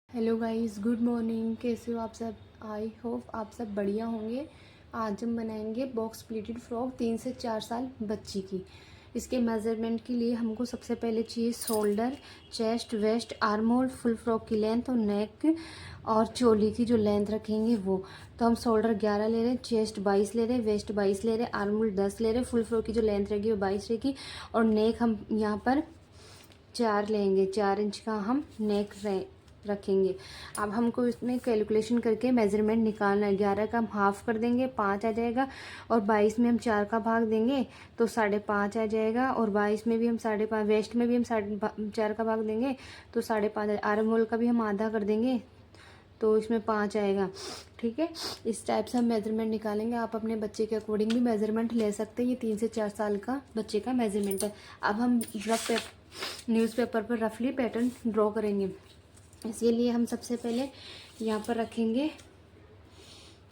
Hello guys, good morning. कैसे हो आप सब? आई होप आप सब बढ़िया होंगे। आज हम बनाएंगे बॉक्स प्लीटेड फ्रॉक 3 से 4 साल बच्ची की। इसके मेज़रमेंट के लिए हमको सबसे पहले चाहिए shoulder, chest, waist, arm hole, full frock की लेंथ और नेक और चोली की जो लेंथ रखेंगे वो। तो हम शोल्डर 11 ले रहे हैं, चेस्ट 22 ले रहे हैं, वेस्ट 22 ले रहे हैं, आर्म होल 10 ले रहे हैं, फुल फ्रॉक की जो लेंथ रहेगी वो 22 रहेगी और नेक हम यहाँ पर 4 लेंगे। 4 इंच का हम नेक रखेंगे। अब हमको इसमें कैलकुलेशन करके मेज़रमेंट निकालना है। 11 का हम हाफ कर देंगे, 5 आ जाएगा और 22 में हम 4 का भाग देंगे तो 5.5 आ जाएगा और 22 में भी हम 5.5, वेस्ट में भी हम 4 का भाग देंगे तो 5.5। आर्म होल का भी हम आधा कर देंगे तो इसमें 5 आएगा। ठीक है, इस टाइप से हम मेज़रमेंट निकालेंगे। आप अपने बच्चे के अकॉर्डिंग भी मेज़रमेंट ले सकते हैं। ये 3 से 4 साल का बच्चे का मेज़रमेंट है। अब हम न्यूज़पेपर पर रफली पैटर्न ड्रॉ करेंगे। इसके लिए हम सबसे पहले यहाँ पर रखेंगे,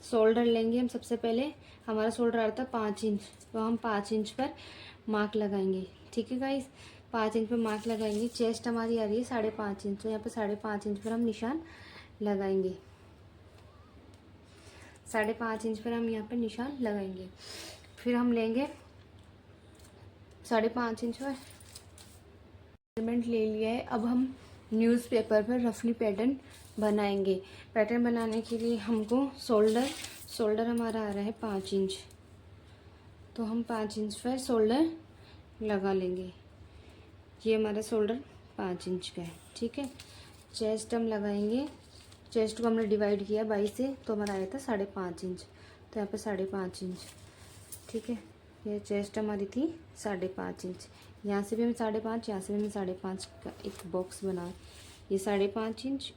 शोल्डर लेंगे। हम सबसे पहले हमारा शोल्डर आता है 5 इंच, तो हम 5 इंच पर मार्क लगाएंगे। ठीक है गाइस, 5 इंच पर मार्क लगाएंगे। चेस्ट हमारी आ रही है 5.5 इंच, तो यहाँ पर 5.5 इंच पर हम निशान लगाएंगे। 5.5 इंच पर हम यहाँ पर निशान लगाएंगे। फिर हम लेंगे 5.5 इंच पर मेजरमेंट ले लिया है। अब हम न्यूज़पेपर पर रफली पैटर्न बनाएंगे। पैटर्न बनाने के लिए हमको शोल्डर हमारा आ रहा है 5 इंच, तो हम 5 इंच पर शोल्डर लगा लेंगे। ये हमारा शोल्डर 5 इंच का है। ठीक है, चेस्ट हम लगाएंगे। चेस्ट को हमने डिवाइड किया 22 से, तो हमारा आया था 5.5 इंच, तो यहाँ पर 5.5 इंच। ठीक है, ये चेस्ट हमारी थी 5.5 इंच। यहाँ से भी हम 5.5, यहाँ से भी हम 5.5 का एक बॉक्स बना। ये 5.5 इंच,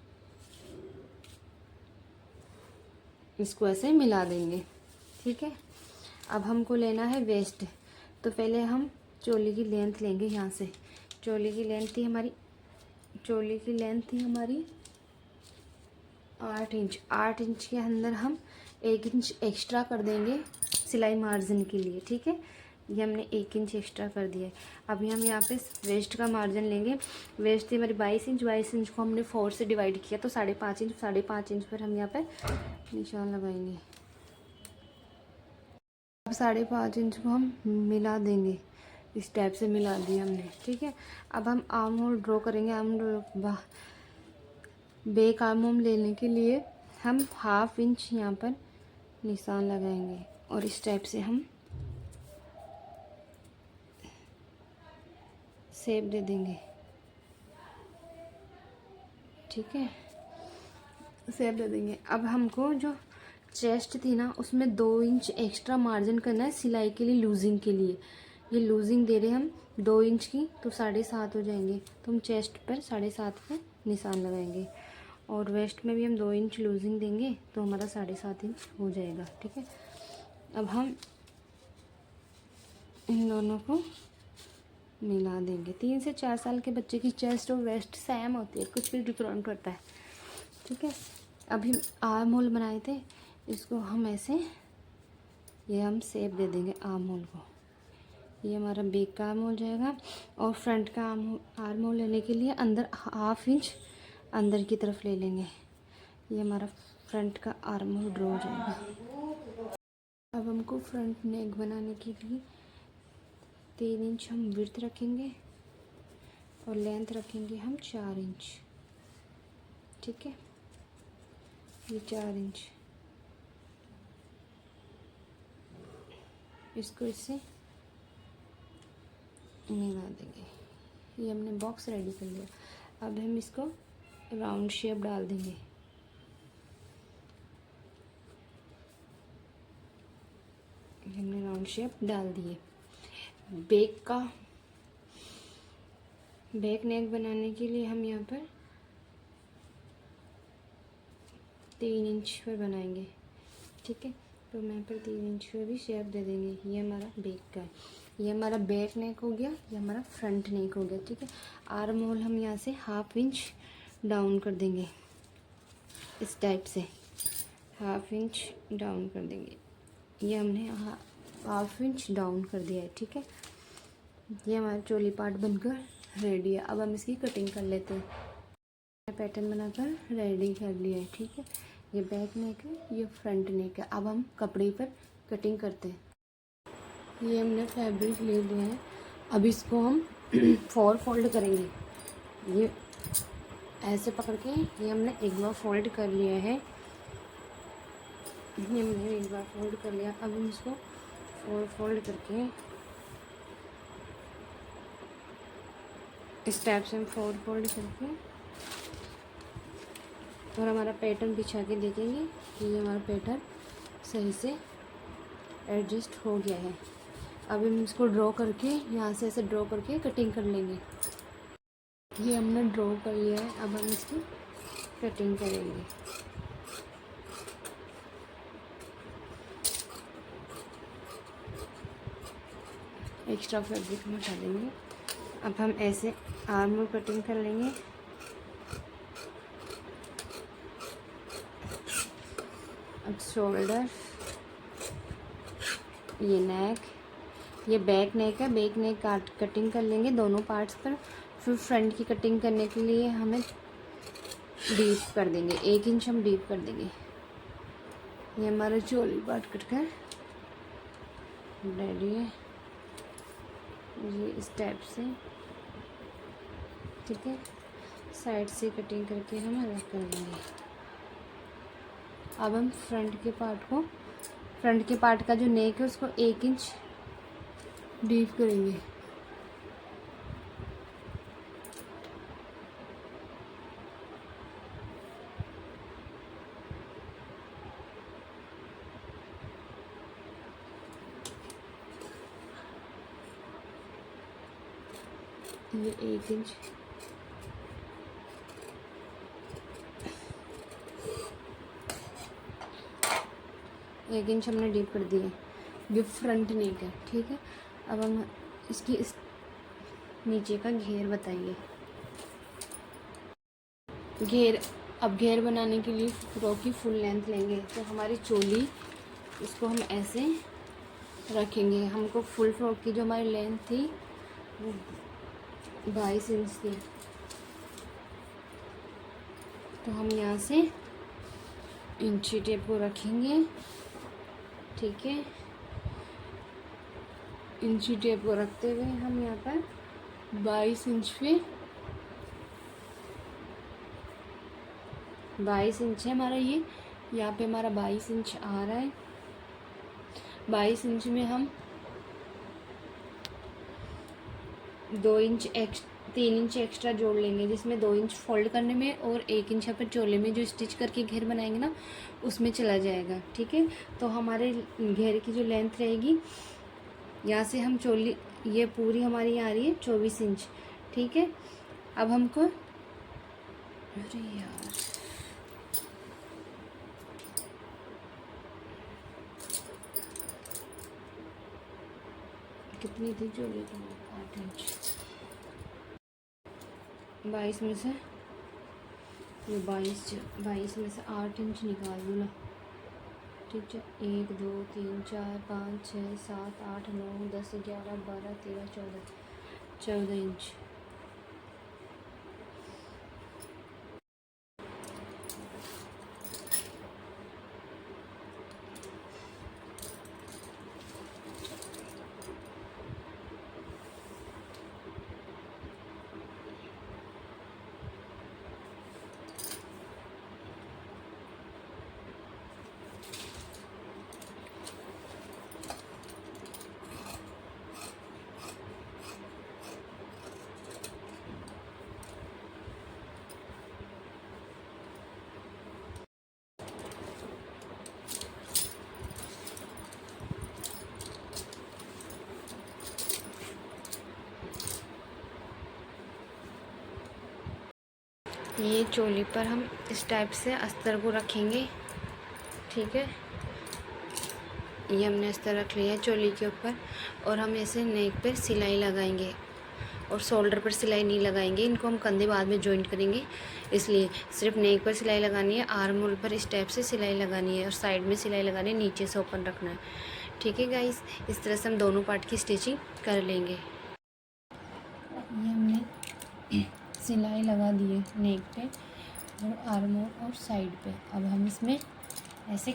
इसको ऐसे मिला देंगे। ठीक है, अब हमको लेना है वेस्ट। तो पहले हम चोली की लेंथ लेंगे। यहाँ से चोली की लेंथ थी हमारी 8 इंच। 8 इंच के अंदर हम 1 इंच एक्स्ट्रा कर देंगे सिलाई मार्जिन के लिए। ठीक है, ये हमने 1 इंच एक्स्ट्रा कर दिया है। अभी हम यहाँ पे वेस्ट का मार्जिन लेंगे। वेस्ट थी हमारी 22 इंच। 22 इंच को हमने 4 से डिवाइड किया तो 5.5 इंच। 5.5 इंच पर हम यहाँ पे निशान लगाएंगे। अब 5.5 इंच को हम मिला देंगे। इस टाइप से मिला दिया हमने। ठीक है, अब हम आर्म होल ड्रॉ करेंगे। Arm hole back arm hole लेने के लिए हम 1/2 इंच यहाँ पर निशान लगाएंगे और इस टाइप से हम शेप दे देंगे। ठीक है, शेप दे देंगे। अब हमको जो चेस्ट थी ना, उसमें 2 इंच एक्स्ट्रा मार्जिन करना है सिलाई के लिए, लूजिंग के लिए। ये लूजिंग दे रहे हम 2 इंच की, तो 7.5 हो जाएंगे। तो हम चेस्ट पर 7.5 पे निशान लगाएंगे और वेस्ट में भी हम 2 इंच लूजिंग देंगे तो हमारा 7.5 इंच हो जाएगा। ठीक है, अब हम इन दोनों को मिला देंगे। 3 से 4 साल के बच्चे की चेस्ट और वेस्ट सेम होती है, कुछ भी डिफरेंट होता है। ठीक है, अभी आर्म होल बनाए थे, इसको हम ऐसे ये हम शेप दे देंगे आर्म होल को। ये हमारा बैक का आर्म होल जाएगा और फ्रंट का आर्म होल लेने के लिए अंदर 1/2 इंच अंदर की तरफ ले लेंगे। ये हमारा फ्रंट का आर्म होल ड्रॉ हो जाएगा। अब हमको फ्रंट नेक बनाने के लिए 3 इंच हम विड्थ रखेंगे और लेंथ रखेंगे हम 4 इंच। ठीक है, ये 4 इंच, इसको इससे मिला देंगे। ये हमने बॉक्स रेडी कर लिया। अब हम इसको राउंड शेप डाल देंगे। हमने राउंड शेप डाल दिए। बैक नेक बनाने के लिए हम यहाँ पर 3 इंच पर बनाएंगे। ठीक है, तो मैं पर 3 इंच पर भी शेप दे देंगे। ये हमारा बैक का है, ये हमारा बैक नेक हो गया, ये हमारा फ्रंट नेक हो गया। ठीक है, आर्म होल हम यहाँ से 1/2 इंच डाउन कर देंगे। इस टाइप से 1/2 इंच डाउन कर देंगे। ये हमने 1/2 इंच डाउन कर दिया है। ठीक है, ये हमारा चोली पार्ट बनकर रेडी है। अब हम इसकी कटिंग कर लेते हैं। यहाँ पैटर्न बनाकर रेडी कर लिया है। ठीक है, ये बैक नेक है, ये फ्रंट नेक है। अब हम कपड़े पर कटिंग करते हैं। ये हमने फैब्रिक ले लिया है, अब इसको हम 4 फोल्ड करेंगे। ये ऐसे पकड़ के ये हमने एक बार फोल्ड कर लिया है, ये हमने एक बार फोल्ड कर लिया। अब हम इसको 4 फोल्ड करके इस टाइप से हम 4 फोल्ड करके और हमारा पैटर्न बिछा के देखेंगे कि ये हमारा पैटर्न सही से एडजस्ट हो गया है। अब हम इसको ड्रॉ करके यहाँ से ऐसे ड्रॉ करके कटिंग कर लेंगे। ये हमने ड्रॉ कर लिया है, अब हम इसकी कटिंग करेंगे। एक्स्ट्रा फैब्रिक हम हटा देंगे। अब हम ऐसे आर्म और कटिंग कर लेंगे। अब शोल्डर, ये नेक, ये बैक नेक है, बैक नेक कटिंग कर लेंगे दोनों पार्ट्स पर। फिर फ्रंट की कटिंग करने के लिए हमें डीप कर देंगे, 1 इंच हम डीप कर देंगे। ये हमारा चोली पार्ट कटकर रेडी है, ये इस टाइप से। ठीक है, साइड से कटिंग करके हम अलग कर लेंगे। अब हम फ्रंट के पार्ट का जो नेक है उसको 1 इंच डीप करेंगे। ये 1 इंच हमने डीप कर दिए। ये फ्रंट नेक है। ठीक है, अब हम इसकी इस नीचे का घेर बताइए। घेर बनाने के लिए फ्रॉक की फुल लेंथ लेंगे। तो हमारी चोली इसको हम ऐसे रखेंगे। हमको फुल फ्रॉक की जो हमारी लेंथ थी वो 22 इंच थी, तो हम यहाँ से इंची टेप को रखेंगे। ठीक है, इंची टेप को रखते हुए हम यहाँ पर 22 इंच पे 22 इंच है हमारा, ये यहाँ पे हमारा 22 इंच आ रहा है। 22 इंच में हम 3 इंच एक्स्ट्रा जोड़ लेंगे, जिसमें 2 इंच फोल्ड करने में और 1 इंच यहाँ पर चोले में जो स्टिच करके घेर बनाएंगे ना उसमें चला जाएगा। ठीक है, तो हमारे घेर की जो लेंथ रहेगी यहाँ से हम चोली, ये पूरी हमारी आ रही है 24 इंच। ठीक है, अब हमको, अरे यार कितनी थी चोली की? 8 इंच। 22 में से ये 22 में से 8 इंच निकाल दूँ ना। ठीक है, 1 2 3 4 5 6 7 8 9 10 11 12 13 14 इंच। ये चोली पर हम इस टाइप से अस्तर को रखेंगे। ठीक है, ये हमने अस्तर रख लिया है चोली के ऊपर, और हम ऐसे नेक पर सिलाई लगाएंगे और शोल्डर पर सिलाई नहीं लगाएंगे। इनको हम कंधे बाद में जॉइंट करेंगे, इसलिए सिर्फ नेक पर सिलाई लगानी है, आर्म होल पर इस टाइप से सिलाई लगानी है और साइड में सिलाई लगानी है, नीचे से ओपन रखना है। ठीक है गाइस, इस तरह से हम दोनों पार्ट की स्टिचिंग कर लेंगे। ये हमने सिलाई लगा दी है नेक पे, और आर्म और साइड पे। अब हम इसमें ऐसे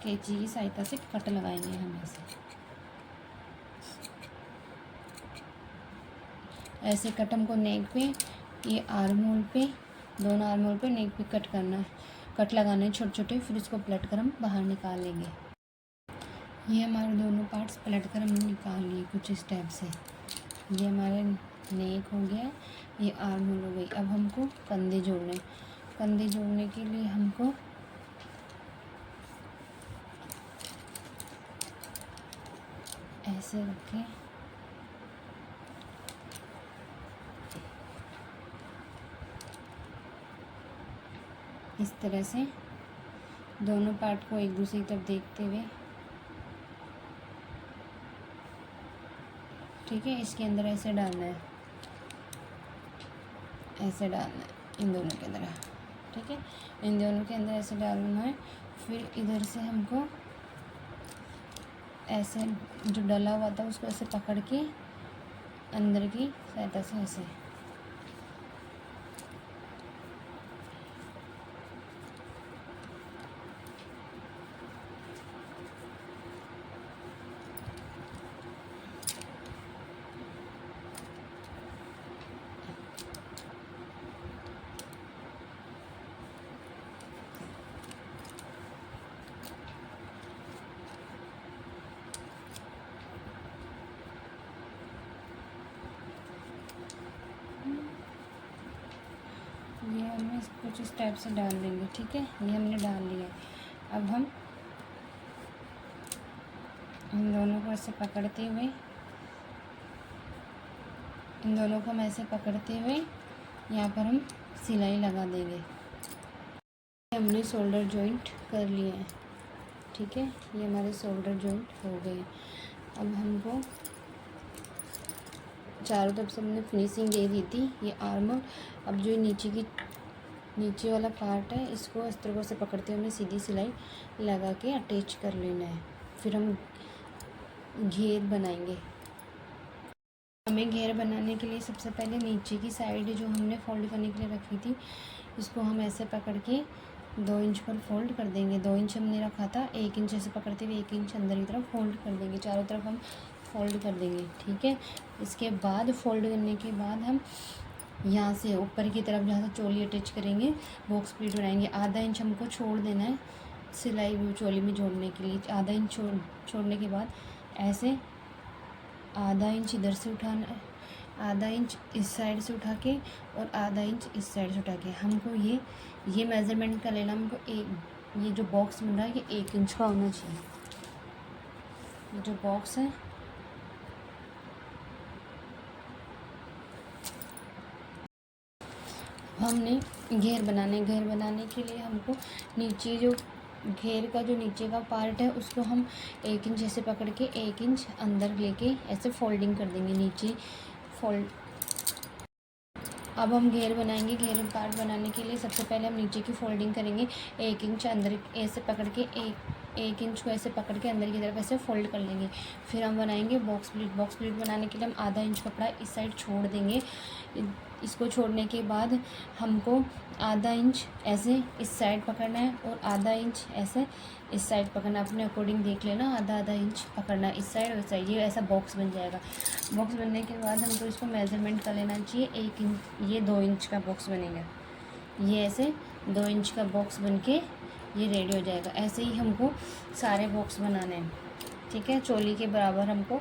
कैंची की सहायता से कट लगाएंगे। हम ऐसे कट हमको नेक पे, ये आर्म होल पे, दोनों आर्म होल पे नेक पे कट करना है, कट लगाना है छोटे छोटे। फिर इसको पलट कर हम बाहर निकाल लेंगे। ये हमारे दोनों पार्ट्स पलट कर हमने निकाल लिए कुछ इस टाइप से। ये हमारे नेक हो गया, ये आर्म होल हो गई। अब हमको कंधे जोड़ने, कंधे जोड़ने के लिए हमको ऐसे रखें, इस तरह से दोनों पार्ट को एक दूसरे की तरफ देखते हुए, ठीक है। इसके अंदर ऐसे डालना है, ऐसे डालना है इन दोनों के अंदर, ठीक है। इन दोनों के अंदर ऐसे डालना है। फिर इधर से हमको ऐसे जो डला हुआ था उसको ऐसे पकड़ के अंदर की सहायता से ऐसे, ये हमें कुछ इस टाइप से डाल देंगे, ठीक है। ये हमने डाल लिया। अब हम इन दोनों को ऐसे पकड़ते हुए, इन दोनों को हम ऐसे पकड़ते हुए यहाँ पर हम सिलाई लगा देंगे। हमने शोल्डर जॉइंट कर लिए हैं, ठीक है। ये हमारे शोल्डर जॉइंट हो गए। अब हमको चारों तरफ से हमने फिनिशिंग दे दी थी, ये आर्म। अब जो नीचे वाला पार्ट है, इसको इस तरह से पकड़ते हुए हमें सीधी सिलाई लगा के अटैच कर लेना है। फिर हम घेर बनाएंगे। हमें घेर बनाने के लिए सबसे पहले नीचे की साइड जो हमने फोल्ड करने के लिए रखी थी, इसको हम ऐसे पकड़ के 2 इंच पर फोल्ड कर देंगे। 2 इंच हमने रखा था, 1 इंच ऐसे पकड़ते हुए 1 इंच अंदर की तरफ फोल्ड कर देंगे। चारों तरफ हम फोल्ड कर देंगे, ठीक है। इसके बाद फोल्ड करने के बाद हम यहाँ से ऊपर की तरफ जहाँ से चोली अटैच करेंगे, बॉक्स प्लीट बनाएंगे। आधा इंच हमको छोड़ देना है सिलाई चोली में जोड़ने के लिए। आधा इंच छोड़ने के बाद ऐसे आधा इंच इधर से उठाना है, आधा इंच इस साइड से उठा के और आधा इंच इस साइड से उठा के हमको ये मेज़रमेंट का लेना। हमको ये जो बॉक्स बन रहा है ये 1 इंच का होना चाहिए। ये जो बॉक्स है हमने घेर बनाने के लिए हमको नीचे जो घेर का जो नीचे का पार्ट है उसको हम 1 इंच ऐसे पकड़ के 1 इंच अंदर लेके ऐसे फोल्डिंग कर देंगे नीचे फोल्ड। अब हम घेर बनाएंगे। घेर पार्ट बनाने के लिए सबसे पहले हम नीचे की फोल्डिंग करेंगे। 1 इंच अंदर ऐसे पकड़ के एक इंच को ऐसे पकड़ के अंदर की तरफ ऐसे फोल्ड कर लेंगे। फिर हम बनाएंगे बॉक्स प्लीट। बॉक्स प्लीट बनाने के लिए हम आधा इंच कपड़ा इस साइड छोड़ देंगे। इसको छोड़ने के बाद हमको आधा इंच ऐसे इस साइड पकड़ना है और आधा इंच ऐसे इस साइड पकड़ना। अपने अकॉर्डिंग देख लेना, आधा इंच पकड़ना इस साइड और इस साइड। ये ऐसा बॉक्स बन जाएगा। बॉक्स बनने के बाद हमको इसको मेज़रमेंट कर लेना चाहिए। 1 इंच, ये 2 इंच का बॉक्स बनेगा। ये ऐसे 2 इंच का बॉक्स बन के ये रेडी हो जाएगा। ऐसे ही हमको सारे बॉक्स बनाने हैं, ठीक है। चोली के बराबर हमको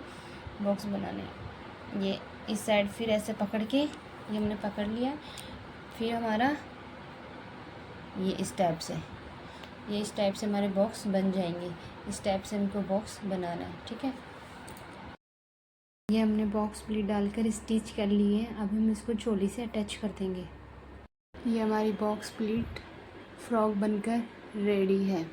बॉक्स बनाने हैं। ये इस साइड फिर ऐसे पकड़ के ये हमने पकड़ लिया। फिर हमारा ये इस टाइप से हमारे बॉक्स बन जाएंगे। इस टाइप से हमको बॉक्स बनाना है, ठीक है। ये हमने बॉक्स प्लीट डालकर स्टिच कर लिए हैं। अब हम इसको चोली से अटैच कर देंगे। ये हमारी बॉक्स प्लीट फ्रॉक बनकर रेडी है।